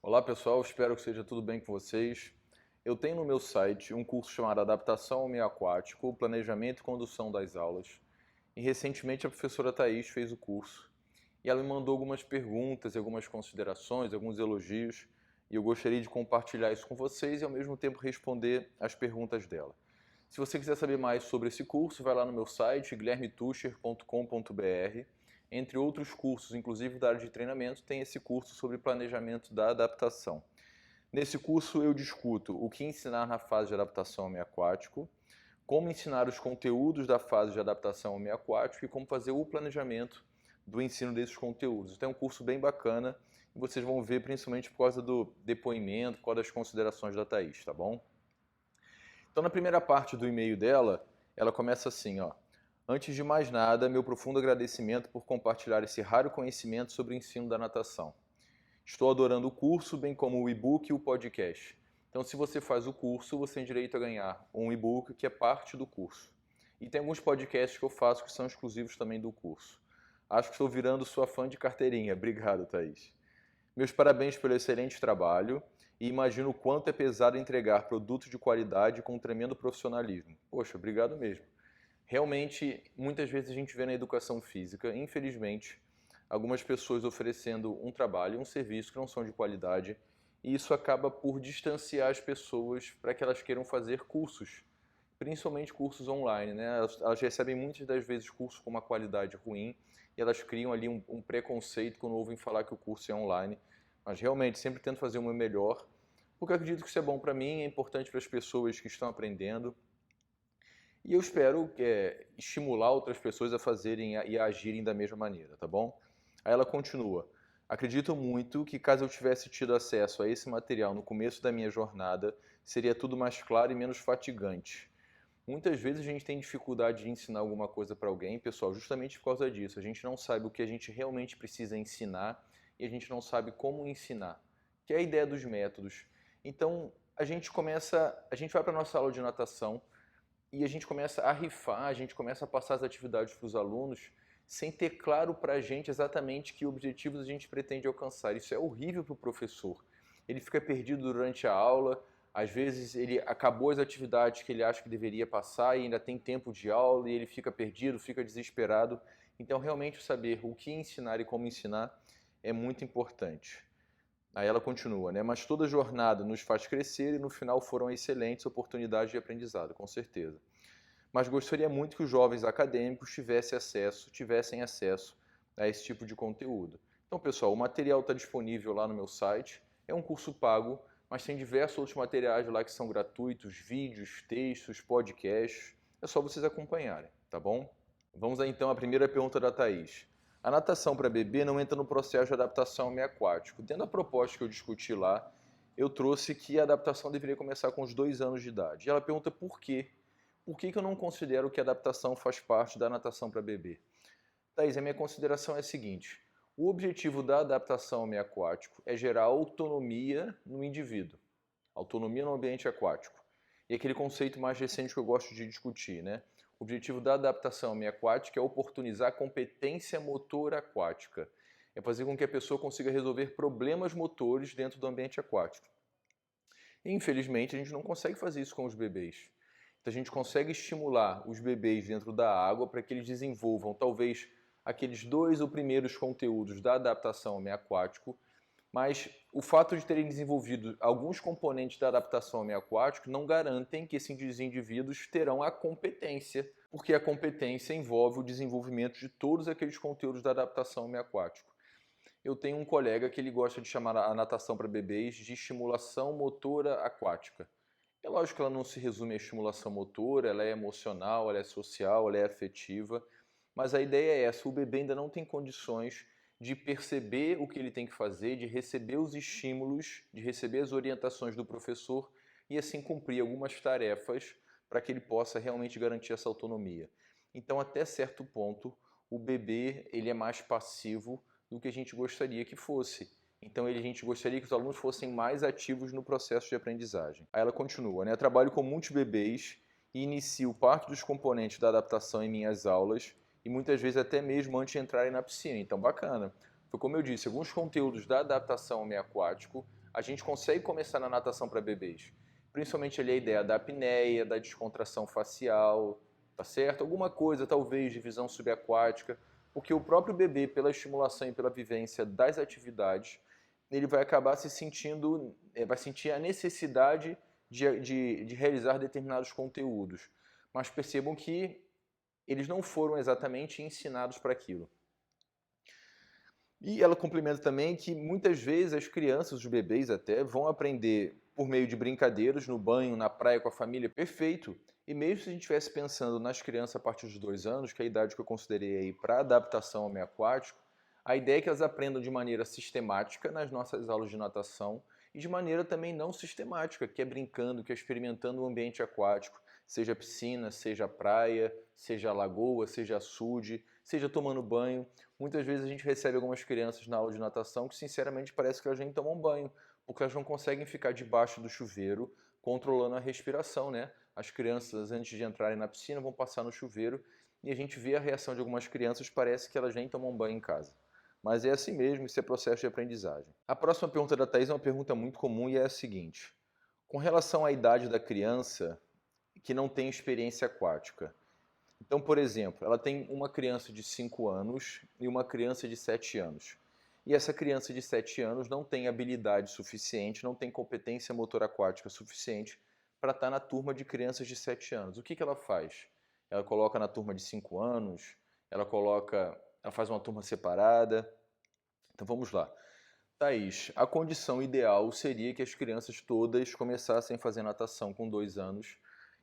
Olá pessoal, espero que seja tudo bem com vocês. Eu tenho no meu site um curso chamado Adaptação ao Meio Aquático, Planejamento e Condução das Aulas. E recentemente a professora Thaís fez o curso. E ela me mandou algumas perguntas, algumas considerações, alguns elogios. E eu gostaria de compartilhar isso com vocês e ao mesmo tempo responder as perguntas dela. Se você quiser saber mais sobre esse curso, vai lá no meu site, guilhermetuscher.com.br. Entre outros cursos, inclusive da área de treinamento, tem esse curso sobre planejamento da adaptação. Nesse curso eu discuto o que ensinar na fase de adaptação ao meio aquático, como ensinar os conteúdos da fase de adaptação ao meio aquático e como fazer o planejamento do ensino desses conteúdos. Então é um curso bem bacana e vocês vão ver principalmente por causa do depoimento, por causa das considerações da Thaís, tá bom? Então na primeira parte do e-mail dela, ela começa assim, ó. Antes de mais nada, meu profundo agradecimento por compartilhar esse raro conhecimento sobre o ensino da natação. Estou adorando o curso, bem como o e-book e o podcast. Então, se você faz o curso, você tem direito a ganhar um e-book que é parte do curso. E tem alguns podcasts que eu faço que são exclusivos também do curso. Acho que estou virando sua fã de carteirinha. Obrigado, Thaís. Meus parabéns pelo excelente trabalho e imagino o quanto é pesado entregar produtos de qualidade com um tremendo profissionalismo. Poxa, obrigado mesmo. Realmente, muitas vezes a gente vê na educação física, infelizmente, algumas pessoas oferecendo um trabalho, um serviço que não são de qualidade, e isso acaba por distanciar as pessoas para que elas queiram fazer cursos, principalmente cursos online, né? Elas recebem muitas das vezes cursos com uma qualidade ruim e elas criam ali um preconceito quando ouvem falar que o curso é online, mas realmente sempre tento fazer o meu melhor, porque eu acredito que isso é bom para mim, é importante para as pessoas que estão aprendendo, e eu espero estimular outras pessoas a fazerem e a agirem da mesma maneira, tá bom? Aí ela continua. Acredito muito que caso eu tivesse tido acesso a esse material no começo da minha jornada, seria tudo mais claro e menos fatigante. Muitas vezes a gente tem dificuldade de ensinar alguma coisa para alguém, pessoal, justamente por causa disso. A gente não sabe o que a gente realmente precisa ensinar e a gente não sabe como ensinar, que é a ideia dos métodos. Então, a gente vai para a nossa aula de natação, e a gente começa a rifar, a gente começa a passar as atividades para os alunos sem ter claro para a gente exatamente que objetivos a gente pretende alcançar. Isso é horrível para o professor. Ele fica perdido durante a aula, às vezes ele acabou as atividades que ele acha que deveria passar e ainda tem tempo de aula e ele fica perdido, fica desesperado. Então, realmente, saber o que ensinar e como ensinar é muito importante. Aí ela continua, né? Mas toda jornada nos faz crescer e no final foram excelentes oportunidades de aprendizado, com certeza. Mas gostaria muito que os jovens acadêmicos tivessem acesso a esse tipo de conteúdo. Então, pessoal, o material está disponível lá no meu site. É um curso pago, mas tem diversos outros materiais lá que são gratuitos, vídeos, textos, podcasts. É só vocês acompanharem, tá bom? Vamos lá então à primeira pergunta da Thaís. A natação para bebê não entra no processo de adaptação ao meio aquático. Dentro da proposta que eu discuti lá, eu trouxe que a adaptação deveria começar com os 2 anos de idade. E ela pergunta por quê. Por que eu não considero que a adaptação faz parte da natação para bebê? Thaís, a minha consideração é a seguinte. O objetivo da adaptação ao meio aquático é gerar autonomia no indivíduo. Autonomia no ambiente aquático. E aquele conceito mais recente que eu gosto de discutir, né? O objetivo da adaptação aquática é oportunizar a competência motora aquática. É fazer com que a pessoa consiga resolver problemas motores dentro do ambiente aquático. E, infelizmente, a gente não consegue fazer isso com os bebês. Então, a gente consegue estimular os bebês dentro da água para que eles desenvolvam, talvez, aqueles 2 ou primeiros conteúdos da adaptação ao meio aquático, mas o fato de terem desenvolvido alguns componentes da adaptação ao meio aquático não garantem que esses indivíduos terão a competência, porque a competência envolve o desenvolvimento de todos aqueles conteúdos da adaptação ao meio aquático. Eu tenho um colega que ele gosta de chamar a natação para bebês de estimulação motora aquática. É lógico que ela não se resume à estimulação motora, ela é emocional, ela é social, ela é afetiva, mas a ideia é essa, o bebê ainda não tem condições de perceber o que ele tem que fazer, de receber os estímulos, de receber as orientações do professor e assim cumprir algumas tarefas para que ele possa realmente garantir essa autonomia. Então, até certo ponto, o bebê ele é mais passivo do que a gente gostaria que fosse. Então, a gente gostaria que os alunos fossem mais ativos no processo de aprendizagem. Aí ela continua, né? Eu trabalho com muitos bebês e inicio parte dos componentes da adaptação em minhas aulas e muitas vezes até mesmo antes de entrarem na piscina. Então, bacana. Foi como eu disse, alguns conteúdos da adaptação ao meio aquático a gente consegue começar na natação para bebês. Principalmente ali a ideia da apneia, da descontração facial, tá certo? Alguma coisa talvez de visão subaquática, porque o próprio bebê, pela estimulação e pela vivência das atividades, ele vai acabar se sentindo, vai sentir a necessidade de realizar determinados conteúdos. Mas percebam que eles não foram exatamente ensinados para aquilo. E ela complementa também que muitas vezes as crianças, os bebês até, vão aprender por meio de brincadeiras, no banho, na praia com a família, perfeito. E mesmo se a gente estivesse pensando nas crianças a partir dos 2 anos, que é a idade que eu considerei aí para adaptação ao meio aquático, a ideia é que elas aprendam de maneira sistemática nas nossas aulas de natação e de maneira também não sistemática, que é brincando, que é experimentando o ambiente aquático, seja piscina, seja praia, seja lagoa, seja açude, seja tomando banho. Muitas vezes a gente recebe algumas crianças na aula de natação que sinceramente parece que elas nem tomam banho, porque elas não conseguem ficar debaixo do chuveiro controlando a respiração, né? As crianças, antes de entrarem na piscina, vão passar no chuveiro e a gente vê a reação de algumas crianças, parece que elas nem tomam banho em casa. Mas é assim mesmo, isso é processo de aprendizagem. A próxima pergunta da Thaís é uma pergunta muito comum e é a seguinte: com relação à idade da criança que não tem experiência aquática. Então, por exemplo, ela tem uma criança de 5 anos e uma criança de 7 anos. E essa criança de 7 anos não tem habilidade suficiente, não tem competência motora aquática suficiente para estar na turma de crianças de 7 anos. O que ela faz? Ela coloca na turma de 5 anos, ela faz uma turma separada. Então vamos lá. Thaís, a condição ideal seria que as crianças todas começassem a fazer natação com 2 anos,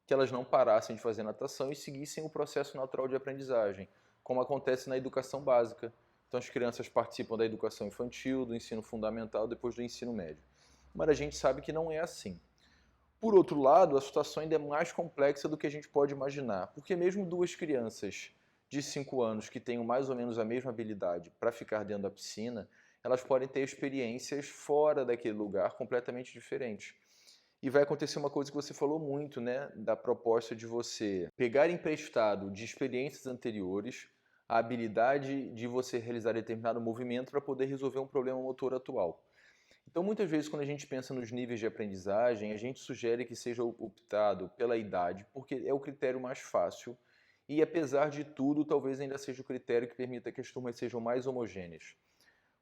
que elas não parassem de fazer natação e seguissem o processo natural de aprendizagem, como acontece na educação básica. Então as crianças participam da educação infantil, do ensino fundamental, depois do ensino médio. Mas a gente sabe que não é assim. Por outro lado, a situação ainda é mais complexa do que a gente pode imaginar, porque mesmo duas crianças de 5 anos que tenham mais ou menos a mesma habilidade para ficar dentro da piscina, elas podem ter experiências fora daquele lugar completamente diferentes. E vai acontecer uma coisa que você falou muito, né? Da proposta de você pegar emprestado de experiências anteriores a habilidade de você realizar determinado movimento para poder resolver um problema motor atual. Então, muitas vezes, quando a gente pensa nos níveis de aprendizagem, a gente sugere que seja optado pela idade, porque é o critério mais fácil e, apesar de tudo, talvez ainda seja o critério que permita que as turmas sejam mais homogêneas.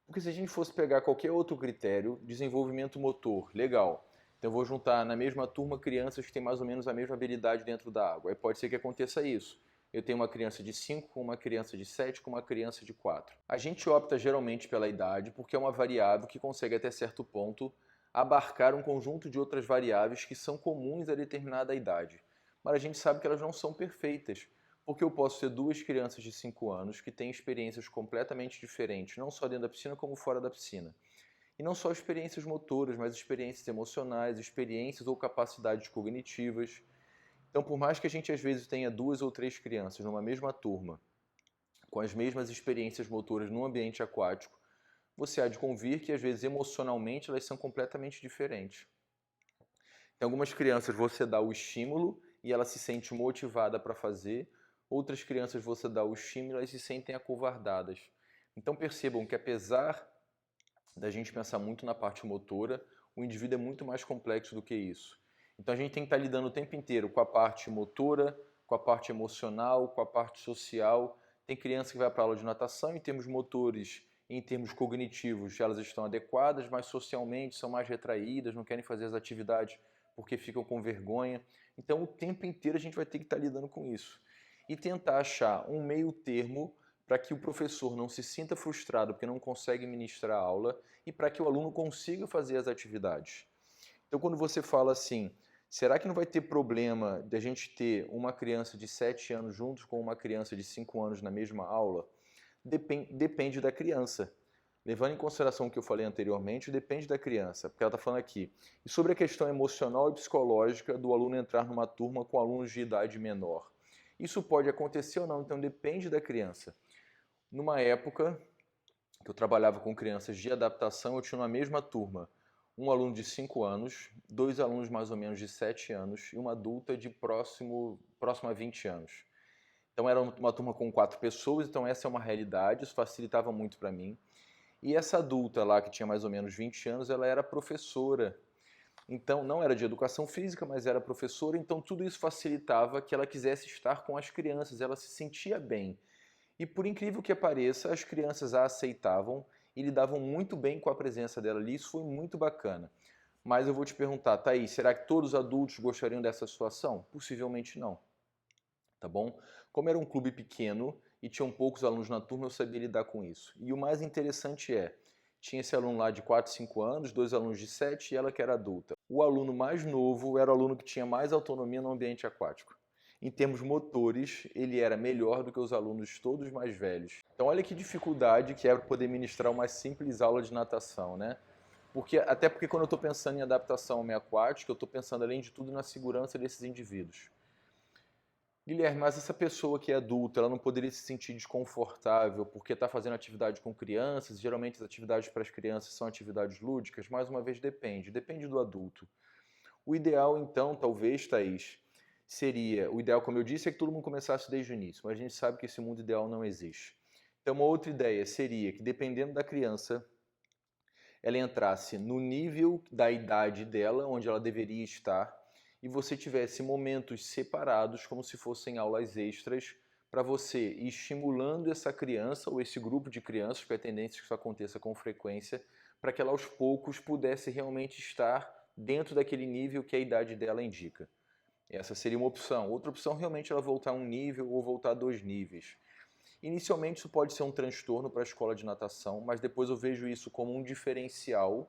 Porque se a gente fosse pegar qualquer outro critério, desenvolvimento motor, legal. Então eu vou juntar na mesma turma crianças que têm mais ou menos a mesma habilidade dentro da água. Aí pode ser que aconteça isso. Eu tenho uma criança de 5 com uma criança de 7 com uma criança de 4. A gente opta geralmente pela idade porque é uma variável que consegue até certo ponto abarcar um conjunto de outras variáveis que são comuns a determinada idade. Mas a gente sabe que elas não são perfeitas, porque eu posso ter duas crianças de 5 anos que têm experiências completamente diferentes, não só dentro da piscina como fora da piscina. E não só experiências motoras, mas experiências emocionais, experiências ou capacidades cognitivas. Então, por mais que a gente às vezes tenha 2 ou 3 crianças numa mesma turma, com as mesmas experiências motoras num ambiente aquático, você há de convir que às vezes emocionalmente elas são completamente diferentes. Em algumas crianças você dá o estímulo e ela se sente motivada para fazer, outras crianças você dá o estímulo e elas se sentem acovardadas. Então percebam que apesar da gente pensar muito na parte motora, o indivíduo é muito mais complexo do que isso. Então a gente tem que estar lidando o tempo inteiro com a parte motora, com a parte emocional, com a parte social. Tem criança que vai para a aula de natação, em termos motores e em termos cognitivos, elas estão adequadas, mas socialmente são mais retraídas, não querem fazer as atividades porque ficam com vergonha. Então o tempo inteiro a gente vai ter que estar lidando com isso. E tentar achar um meio termo para que o professor não se sinta frustrado porque não consegue ministrar a aula e para que o aluno consiga fazer as atividades. Então, quando você fala assim, será que não vai ter problema de a gente ter uma criança de 7 anos junto com uma criança de 5 anos na mesma aula? Depende da criança. Levando em consideração o que eu falei anteriormente, depende da criança, porque ela está falando aqui. E sobre a questão emocional e psicológica do aluno entrar numa turma com alunos de idade menor. Isso pode acontecer ou não, então depende da criança. Numa época que eu trabalhava com crianças de adaptação, eu tinha na mesma turma um aluno de 5 anos, 2 alunos mais ou menos de 7 anos e uma adulta de próximo a 20 anos. Então era uma turma com 4 pessoas, então essa é uma realidade, isso facilitava muito para mim. E essa adulta lá, que tinha mais ou menos 20 anos, ela era professora. Então, não era de educação física, mas era professora, então tudo isso facilitava que ela quisesse estar com as crianças, ela se sentia bem. E por incrível que pareça, as crianças a aceitavam e lidavam muito bem com a presença dela ali, isso foi muito bacana. Mas eu vou te perguntar, Thaís, será que todos os adultos gostariam dessa situação? Possivelmente não, tá bom? Como era um clube pequeno e tinham poucos alunos na turma, eu sabia lidar com isso. E o mais interessante tinha esse aluno lá de 4, 5 anos, dois alunos de 7 e ela que era adulta. O aluno mais novo era o aluno que tinha mais autonomia no ambiente aquático. Em termos motores, ele era melhor do que os alunos todos mais velhos. Então olha que dificuldade que é poder ministrar uma simples aula de natação, né? Até porque quando eu estou pensando em adaptação ao meio aquático, eu estou pensando além de tudo na segurança desses indivíduos. Guilherme, mas essa pessoa que é adulta, ela não poderia se sentir desconfortável porque está fazendo atividade com crianças, geralmente as atividades para as crianças são atividades lúdicas, mais uma vez depende do adulto. O ideal então, talvez, Thaís, o ideal, como eu disse, é que todo mundo começasse desde o início, mas a gente sabe que esse mundo ideal não existe. Então uma outra ideia seria que dependendo da criança, ela entrasse no nível da idade dela, onde ela deveria estar, e você tivesse momentos separados, como se fossem aulas extras, para você ir estimulando essa criança ou esse grupo de crianças, porque a tendência é que isso aconteça com frequência, para que ela aos poucos pudesse realmente estar dentro daquele nível que a idade dela indica. Essa seria uma opção. Outra opção realmente é ela voltar a um nível ou voltar a 2 níveis. Inicialmente isso pode ser um transtorno para a escola de natação, mas depois eu vejo isso como um diferencial.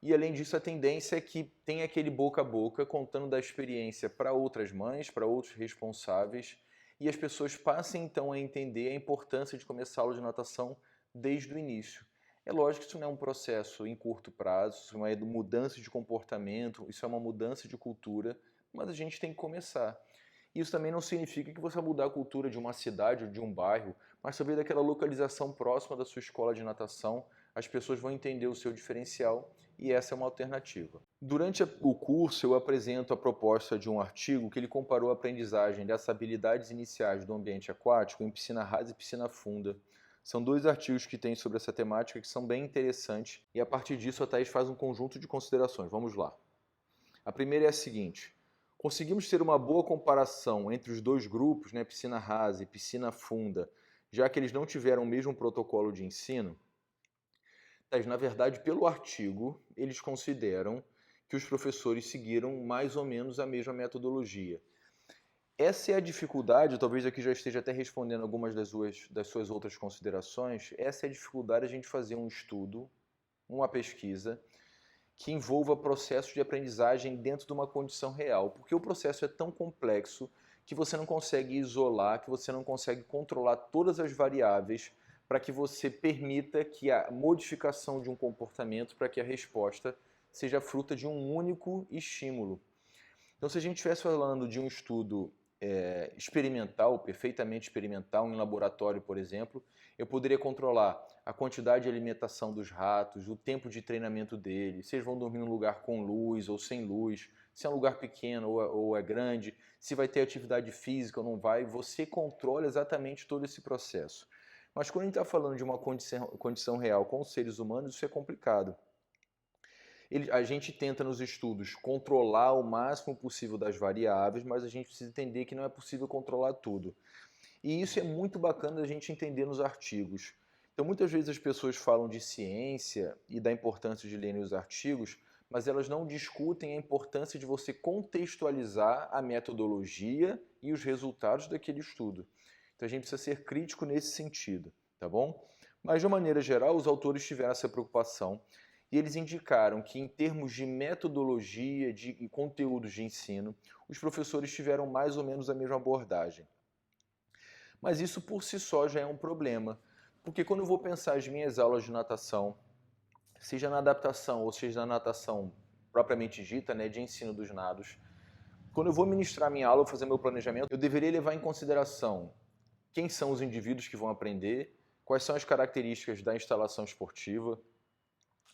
E além disso, a tendência é que tenha aquele boca a boca contando da experiência para outras mães, para outros responsáveis, e as pessoas passem então a entender a importância de começar a aula de natação desde o início. É lógico que isso não é um processo em curto prazo, isso não é mudança de comportamento, isso é uma mudança de cultura, mas a gente tem que começar. Isso também não significa que você vai mudar a cultura de uma cidade ou de um bairro, mas talvez daquela localização próxima da sua escola de natação, as pessoas vão entender o seu diferencial e essa é uma alternativa. Durante o curso, eu apresento a proposta de um artigo que ele comparou a aprendizagem dessas habilidades iniciais do ambiente aquático em piscina rasa e piscina funda. São 2 artigos que tem sobre essa temática que são bem interessantes e a partir disso a Thaís faz um conjunto de considerações. Vamos lá. A primeira é a seguinte: conseguimos ter uma boa comparação entre os dois grupos, né, piscina rasa e piscina funda, já que eles não tiveram o mesmo protocolo de ensino? Na verdade, pelo artigo, eles consideram que os professores seguiram mais ou menos a mesma metodologia. Essa é a dificuldade, talvez aqui já esteja até respondendo algumas das suas outras considerações, essa é a dificuldade de a gente fazer um estudo, uma pesquisa, que envolva processos de aprendizagem dentro de uma condição real, porque o processo é tão complexo que você não consegue isolar, que você não consegue controlar todas as variáveis para que você permita que a modificação de um comportamento, para que a resposta seja fruta de um único estímulo. Então, se a gente estivesse falando de um estudo experimental, perfeitamente experimental, em laboratório, por exemplo, eu poderia controlar a quantidade de alimentação dos ratos, o tempo de treinamento deles, se eles vão dormir num lugar com luz ou sem luz, se é um lugar pequeno ou é grande, se vai ter atividade física ou não vai, você controla exatamente todo esse processo. Mas quando a gente está falando de uma condição real com os seres humanos, isso é complicado. A gente tenta nos estudos controlar o máximo possível das variáveis, mas a gente precisa entender que não é possível controlar tudo. E isso é muito bacana a gente entender nos artigos. Então, muitas vezes as pessoas falam de ciência e da importância de lerem os artigos, mas elas não discutem a importância de você contextualizar a metodologia e os resultados daquele estudo. Então, a gente precisa ser crítico nesse sentido, tá bom? Mas, de uma maneira geral, os autores tiveram essa preocupação e eles indicaram que, em termos de metodologia e conteúdos de ensino, os professores tiveram mais ou menos a mesma abordagem. Mas isso por si só já é um problema, porque quando eu vou pensar as minhas aulas de natação, seja na adaptação ou seja na natação propriamente dita, né, de ensino dos nados, quando eu vou ministrar minha aula ou fazer meu planejamento, eu deveria levar em consideração quem são os indivíduos que vão aprender, quais são as características da instalação esportiva,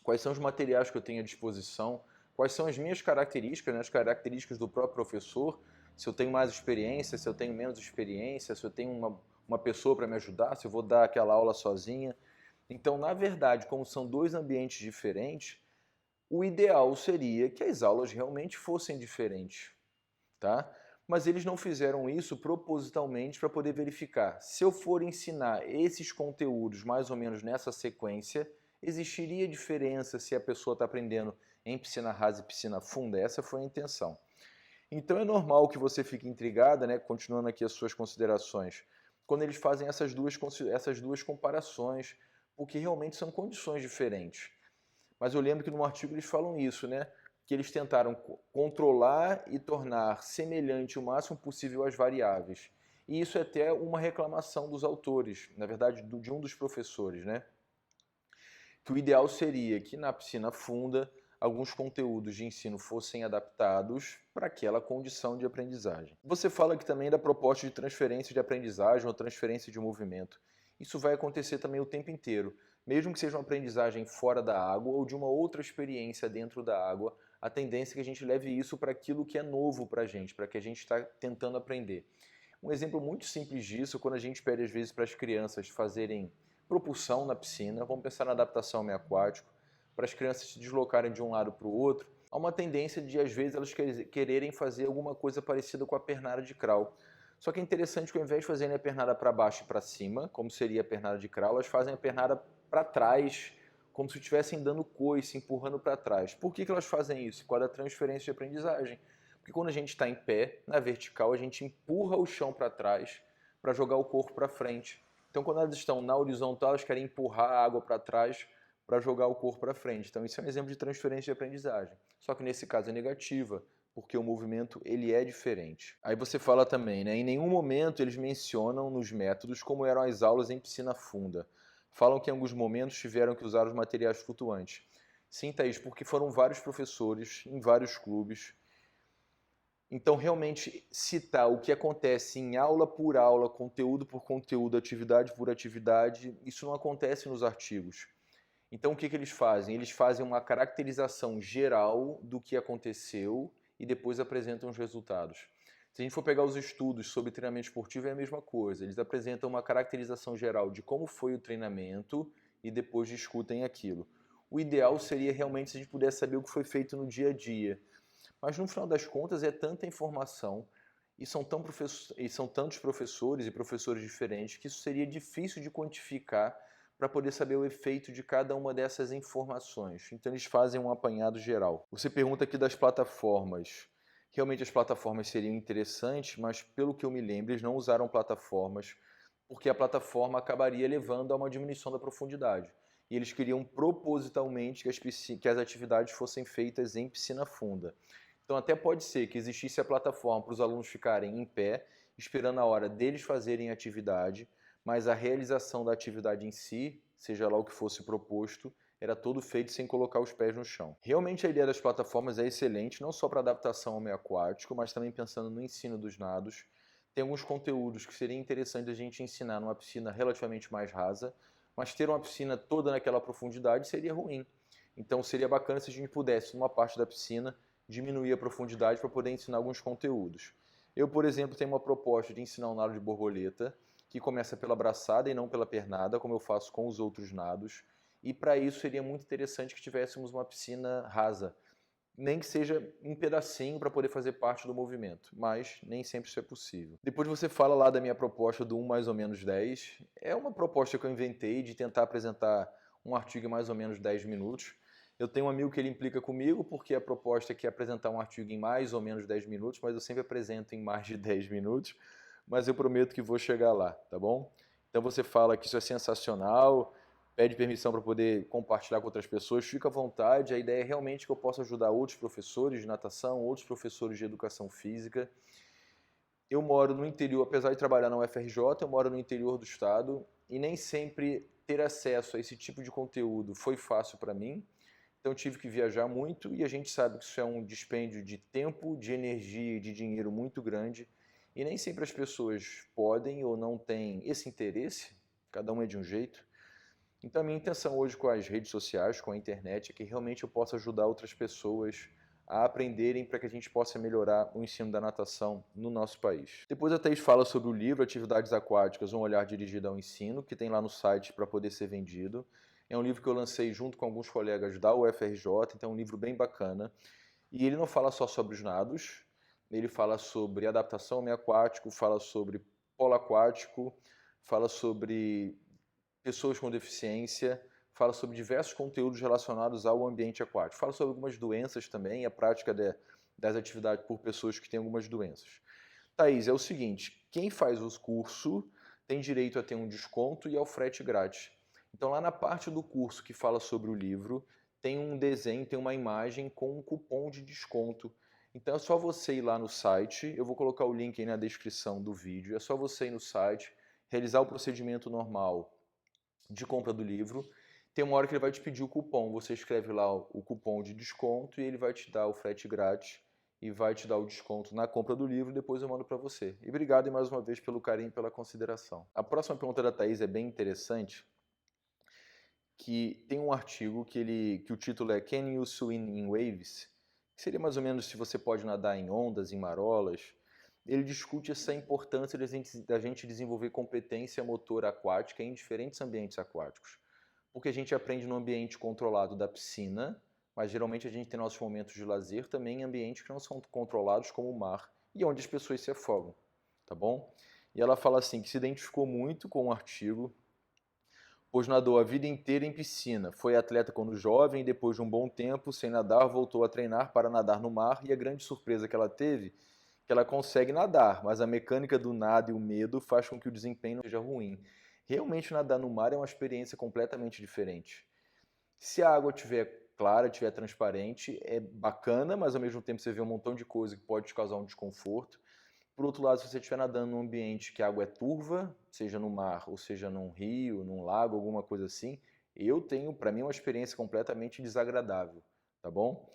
quais são os materiais que eu tenho à disposição, quais são as minhas características, né, as características do próprio professor, se eu tenho mais experiência, se eu tenho menos experiência, se eu tenho uma pessoa para me ajudar, se eu vou dar aquela aula sozinha. Então, na verdade, como são dois ambientes diferentes, o ideal seria que as aulas realmente fossem diferentes, tá? Mas eles não fizeram isso propositalmente para poder verificar. Se eu for ensinar esses conteúdos mais ou menos nessa sequência, existiria diferença se a pessoa está aprendendo em piscina rasa e piscina funda? Essa foi a intenção. Então é normal que você fique intrigada, né? Continuando aqui as suas considerações, quando eles fazem essas duas comparações, porque realmente são condições diferentes. Mas eu lembro que no artigo eles falam isso, né? Que eles tentaram controlar e tornar semelhante o máximo possível as variáveis. E isso é até uma reclamação dos autores, na verdade, de um dos professores, né? Que o ideal seria que na piscina funda alguns conteúdos de ensino fossem adaptados para aquela condição de aprendizagem. Você fala aqui também da proposta de transferência de aprendizagem ou transferência de movimento. Isso vai acontecer também o tempo inteiro. Mesmo que seja uma aprendizagem fora da água ou de uma outra experiência dentro da água, a tendência é que a gente leve isso para aquilo que é novo para a gente, para que a gente está tentando aprender. Um exemplo muito simples disso, quando a gente pede às vezes para as crianças fazerem propulsão na piscina, vamos pensar na adaptação ao meio aquático, para as crianças se deslocarem de um lado para o outro, há uma tendência de às vezes elas quererem fazer alguma coisa parecida com a pernada de crawl. Só que é interessante que ao invés de fazerem a pernada para baixo e para cima, como seria a pernada de crawl, elas fazem a pernada para trás, como se estivessem dando coice, empurrando para trás. Por que elas fazem isso? Por causa da transferência de aprendizagem. Porque quando a gente está em pé, na vertical, a gente empurra o chão para trás para jogar o corpo para frente. Então, quando elas estão na horizontal, elas querem empurrar a água para trás para jogar o corpo para frente. Então, isso é um exemplo de transferência de aprendizagem. Só que nesse caso é negativa, porque o movimento ele é diferente. Aí você fala também, né? Em nenhum momento eles mencionam nos métodos como eram as aulas em piscina funda. Falam que em alguns momentos tiveram que usar os materiais flutuantes. Sim, Thaís, porque foram vários professores em vários clubes. Então, realmente, citar o que acontece em aula por aula, conteúdo por conteúdo, atividade por atividade, isso não acontece nos artigos. Então, o que eles fazem? Eles fazem uma caracterização geral do que aconteceu e depois apresentam os resultados. Se a gente for pegar os estudos sobre treinamento esportivo, é a mesma coisa. Eles apresentam uma caracterização geral de como foi o treinamento e depois discutem aquilo. O ideal seria realmente se a gente pudesse saber o que foi feito no dia a dia. Mas no final das contas é tanta informação e são tantos professores e professores diferentes que isso seria difícil de quantificar para poder saber o efeito de cada uma dessas informações. Então eles fazem um apanhado geral. Você pergunta aqui das plataformas. Realmente as plataformas seriam interessantes, mas pelo que eu me lembro, eles não usaram plataformas porque a plataforma acabaria levando a uma diminuição da profundidade. E eles queriam propositalmente que as atividades fossem feitas em piscina funda. Então até pode ser que existisse a plataforma para os alunos ficarem em pé, esperando a hora deles fazerem a atividade, mas a realização da atividade em si, seja lá o que fosse proposto, era todo feito sem colocar os pés no chão. Realmente a ideia das plataformas é excelente, não só para adaptação ao meio aquático, mas também pensando no ensino dos nados. Tem alguns conteúdos que seria interessante a gente ensinar numa piscina relativamente mais rasa, mas ter uma piscina toda naquela profundidade seria ruim. Então seria bacana se a gente pudesse, numa parte da piscina, diminuir a profundidade para poder ensinar alguns conteúdos. Eu, por exemplo, tenho uma proposta de ensinar um nado de borboleta, que começa pela braçada e não pela pernada, como eu faço com os outros nados. E para isso seria muito interessante que tivéssemos uma piscina rasa, nem que seja um pedacinho para poder fazer parte do movimento, mas nem sempre isso é possível. Depois você fala lá da minha proposta do 1 mais ou menos 10. É uma proposta que eu inventei de tentar apresentar um artigo em mais ou menos 10 minutos. Eu tenho um amigo que ele implica comigo, porque a proposta aqui é apresentar um artigo em mais ou menos 10 minutos, mas eu sempre apresento em mais de 10 minutos, mas eu prometo que vou chegar lá, tá bom? Então você fala que isso é sensacional, pede permissão para poder compartilhar com outras pessoas, fica à vontade. A ideia é realmente que eu possa ajudar outros professores de natação, outros professores de educação física. Eu moro no interior, apesar de trabalhar na UFRJ, eu moro no interior do estado e nem sempre ter acesso a esse tipo de conteúdo foi fácil para mim. Então eu tive que viajar muito e a gente sabe que isso é um dispêndio de tempo, de energia e de dinheiro muito grande e nem sempre as pessoas podem ou não têm esse interesse, cada um é de um jeito. Então a minha intenção hoje com as redes sociais, com a internet, é que realmente eu possa ajudar outras pessoas a aprenderem para que a gente possa melhorar o ensino da natação no nosso país. Depois a Thaís fala sobre o livro Atividades Aquáticas, um olhar dirigido ao ensino, que tem lá no site para poder ser vendido. É um livro que eu lancei junto com alguns colegas da UFRJ, então é um livro bem bacana. E ele não fala só sobre os nados, ele fala sobre adaptação ao meio aquático, fala sobre polo aquático, fala sobre pessoas com deficiência, fala sobre diversos conteúdos relacionados ao ambiente aquático. Fala sobre algumas doenças também, a prática das atividades por pessoas que têm algumas doenças. Thaís, é o seguinte, quem faz o curso tem direito a ter um desconto e ao frete grátis. Então lá na parte do curso que fala sobre o livro, tem um desenho, tem uma imagem com um cupom de desconto. Então é só você ir lá no site, eu vou colocar o link aí na descrição do vídeo, é só você ir no site, realizar o procedimento normal de compra do livro. Tem uma hora que ele vai te pedir o cupom, você escreve lá o cupom de desconto e ele vai te dar o frete grátis e vai te dar o desconto na compra do livro e depois eu mando para você. E obrigado mais uma vez pelo carinho e pela consideração. A próxima pergunta da Thaís é bem interessante, que tem um artigo que o título é Can You Swim in Waves? Que seria mais ou menos se você pode nadar em ondas, em marolas. Ele discute essa importância da gente desenvolver competência motora aquática em diferentes ambientes aquáticos. Porque a gente aprende no ambiente controlado da piscina, mas geralmente a gente tem nossos momentos de lazer também em ambientes que não são controlados como o mar e onde as pessoas se afogam, tá bom? E ela fala assim, que se identificou muito com o artigo, pois nadou a vida inteira em piscina. Foi atleta quando jovem e depois de um bom tempo sem nadar, voltou a treinar para nadar no mar e a grande surpresa que ela teve que ela consegue nadar, mas a mecânica do nado e o medo faz com que o desempenho seja ruim. Realmente nadar no mar é uma experiência completamente diferente. Se a água estiver clara, estiver transparente, é bacana, mas ao mesmo tempo você vê um montão de coisa que pode te causar um desconforto. Por outro lado, se você estiver nadando num ambiente que a água é turva, seja no mar ou seja num rio, num lago, alguma coisa assim, eu tenho, para mim, uma experiência completamente desagradável, tá bom?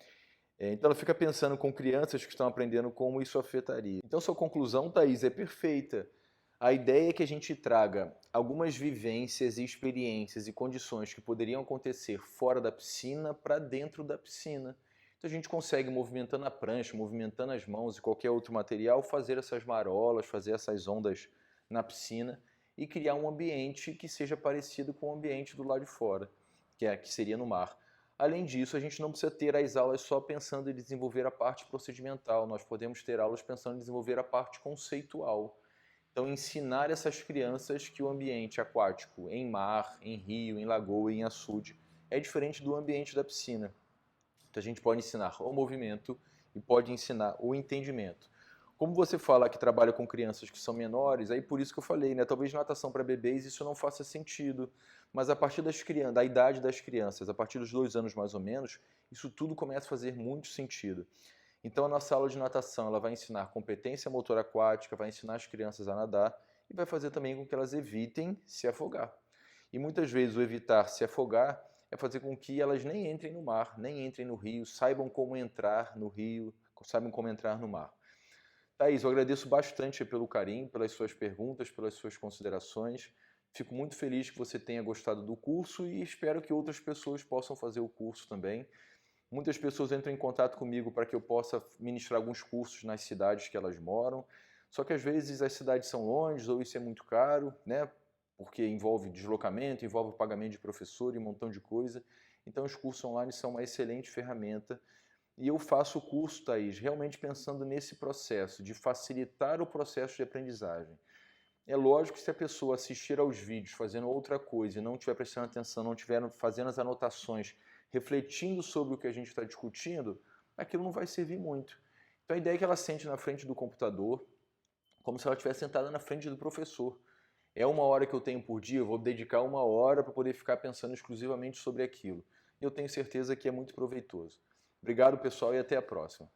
Então ela fica pensando com crianças que estão aprendendo como isso afetaria. Então sua conclusão, Thaís, é perfeita. A ideia é que a gente traga algumas vivências e experiências e condições que poderiam acontecer fora da piscina para dentro da piscina. Então a gente consegue, movimentando a prancha, movimentando as mãos e qualquer outro material, fazer essas marolas, fazer essas ondas na piscina e criar um ambiente que seja parecido com o ambiente do lado de fora, que seria no mar. Além disso, a gente não precisa ter as aulas só pensando em desenvolver a parte procedimental, nós podemos ter aulas pensando em desenvolver a parte conceitual. Então, ensinar essas crianças que o ambiente aquático em mar, em rio, em lagoa, em açude, é diferente do ambiente da piscina. Então, a gente pode ensinar o movimento e pode ensinar o entendimento. Como você fala que trabalha com crianças que são menores, aí por isso que eu falei, né? Talvez natação para bebês isso não faça sentido, mas a partir da idade das crianças, a partir dos 2 anos mais ou menos, isso tudo começa a fazer muito sentido. Então a nossa aula de natação ela vai ensinar competência motora aquática, vai ensinar as crianças a nadar e vai fazer também com que elas evitem se afogar. E muitas vezes o evitar se afogar é fazer com que elas nem entrem no mar, nem entrem no rio, saibam como entrar no rio, saibam como entrar no mar. Thaís, eu agradeço bastante pelo carinho, pelas suas perguntas, pelas suas considerações. Fico muito feliz que você tenha gostado do curso e espero que outras pessoas possam fazer o curso também. Muitas pessoas entram em contato comigo para que eu possa ministrar alguns cursos nas cidades que elas moram. Só que às vezes as cidades são longe ou isso é muito caro, né? Porque envolve deslocamento, envolve pagamento de professor e um montão de coisa. Então os cursos online são uma excelente ferramenta. E eu faço o curso, Thaís, realmente pensando nesse processo, de facilitar o processo de aprendizagem. É lógico que se a pessoa assistir aos vídeos fazendo outra coisa e não estiver prestando atenção, não estiver fazendo as anotações, refletindo sobre o que a gente está discutindo, aquilo não vai servir muito. Então a ideia é que ela sente na frente do computador, como se ela estivesse sentada na frente do professor. É 1 hora que eu tenho por dia, eu vou dedicar 1 hora para poder ficar pensando exclusivamente sobre aquilo. Eu tenho certeza que é muito proveitoso. Obrigado, pessoal, e até a próxima.